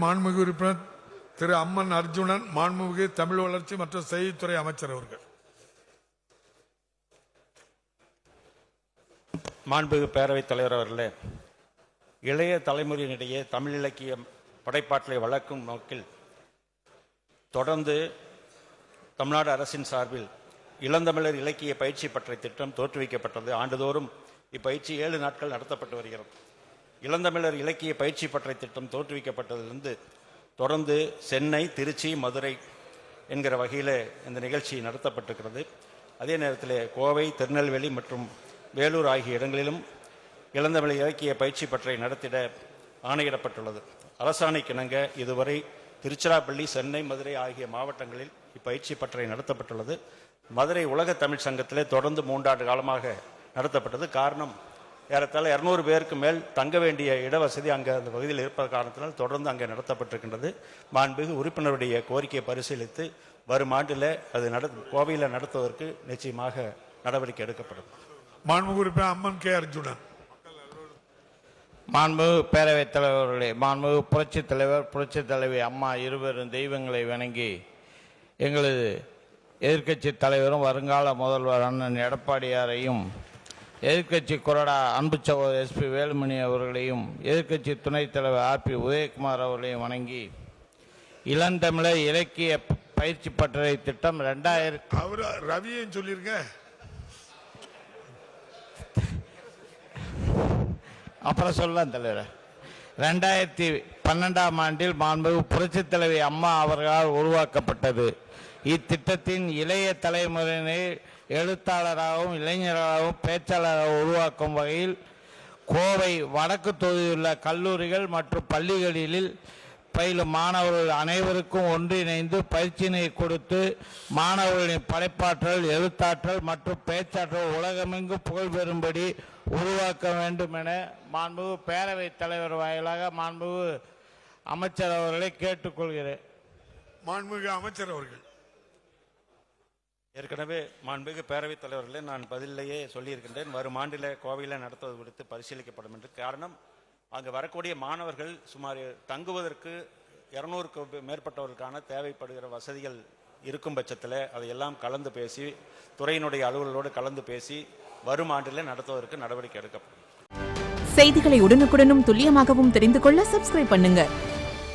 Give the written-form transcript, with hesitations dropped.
மாண்புமிகு உறுப்பினர் திரு அம்மன் அர்ஜுனன், மாண்புமிகு தமிழ் வளர்ச்சி மற்றும் செய்தித்துறை அமைச்சர் அவர்கள். மாண்புமிகு பேரவைத் தலைவர் அவர்களே, இளைய தலைமுறையினிடையே தமிழ் இலக்கிய படைப்பாற்றலை வளர்க்கும் நோக்கில் தொடர்ந்து தமிழ்நாடு அரசின் சார்பில் இளந்தமிழர் இலக்கிய பயிற்சி பற்றை திட்டம் தோற்றுவிக்கப்பட்டது. ஆண்டுதோறும் இப்பயிற்சி 7 நாட்கள் நடத்தப்பட்டு வருகிறது. இளந்தமிழர் இலக்கிய பயிற்சி பற்றை திட்டம் தோற்றுவிக்கப்பட்டதிலிருந்து தொடர்ந்து சென்னை, திருச்சி, மதுரை என்கிற வகையில் இந்த நிகழ்ச்சி நடத்தப்பட்டிருக்கிறது. அதே நேரத்தில் கோவை, திருநெல்வேலி மற்றும் வேலூர் ஆகிய இடங்களிலும் இளந்தமிழர் இலக்கிய பயிற்சி பற்றை நடத்திட ஆணையிடப்பட்டுள்ளது. அரசாணைக்கிணங்க இதுவரை திருச்சிராப்பள்ளி, சென்னை, மதுரை ஆகிய மாவட்டங்களில் இப்பயிற்சி பற்றை நடத்தப்பட்டுள்ளது. மதுரை உலக தமிழ் சங்கத்திலே தொடர்ந்து 3 ஆண்டு காலமாக நடத்தப்பட்டது. காரணம், ஏறத்தாழ 200 பேருக்கு மேல் தங்க வேண்டிய இடவசதி அங்கே அந்த பகுதியில் இருப்பது காரணத்தினால் தொடர்ந்து அங்கே நடத்தப்பட்டிருக்கின்றது. மாண்புமிகு உறுப்பினருடைய கோரிக்கையை பரிசீலித்து வரும் ஆண்டில் அது கோவையில் நடத்துவதற்கு நிச்சயமாக நடவடிக்கை எடுக்கப்படும். மாண்புமிகு உறுப்பினர் அம்மன் கே அர்ஜுனன். மாண்புமிகு பேரவைத் தலைவர்களே, மாண்புமிகு புரட்சித் தலைவர், புரட்சித் தலைவி அம்மா இருவரும் தெய்வங்களை வணங்கி எங்களது எதிர்க்கட்சி தலைவரும் வருங்கால முதல்வர் அண்ணன் எடப்பாடியாரையும், எதிர்க்கட்சி கொறடா அன்பு சகோதரர் எஸ்பி வேலுமணி அவர்களையும், எதிர்க்கட்சி துணைத் தலைவர் ஆர்பி உதயகுமார் அவர்களையும் வணங்கி இளந்தமிழர் இலக்கிய பயிற்சி பட்டறை திட்டம் 2000 ரவியும் சொல்லிருங்க. அப்புறம் சொல்லலாம் தலைவர். 2012ஆம் ஆண்டில் மாண்புமிகு புரட்சித் தலைவி அம்மா அவர்களால் உருவாக்கப்பட்டது. இத்திட்டத்தின் இளைய தலைமுறையினை எழுத்தாளராகவும் இளைஞராகவும் பேச்சாளராகவும் உருவாக்கும் வகையில் கோவை வடக்கு தொகுதியுள்ள கல்லூரிகள் மற்றும் பள்ளிகளில் பயிலும் மாணவர்கள் அனைவருக்கும் ஒன்றிணைந்து பயிற்சியினை கொடுத்து மாணவர்களின் படைப்பாற்றல், எழுத்தாற்றல் மற்றும் பேச்சாற்றல் உலகமெங்கும் புகழ்பெறும்படி உருவாக்க வேண்டும் என மாண்புமிகு பேரவைத் தலைவர் வாயிலாக மாண்புமிகு அமைச்சர் அவர்களை கேட்டுக்கொள்கிறேன். மாண்புமிகு அமைச்சர் அவர்கள். ஏற்கனவே மாண்புமிகு பேரவைத் தலைவர்களே, நான் பதிலேயே சொல்லியிருக்கின்றேன். வரும் ஆண்டில் கோவையில் நடத்துவது குறித்து பரிசீலிக்கப்படும் என்று. காரணம், அங்கு வரக்கூடிய மாணவர்கள் சுமார் தங்குவதற்கு 200க்கு மேற்பட்டவர்களுக்கான தேவைப்படுகிற வசதிகள் இருக்கும் பட்சத்தில் அதையெல்லாம் கலந்து பேசி, துறையினுடைய அலுவலரோடு கலந்து பேசி வரும் ஆண்டில் நடத்துவதற்கு நடவடிக்கை எடுக்கப்படும். செய்திகளை உடனுக்குடனும் துல்லியமாகவும் தெரிந்து கொள்ள சப்ஸ்கிரைப் பண்ணுங்க.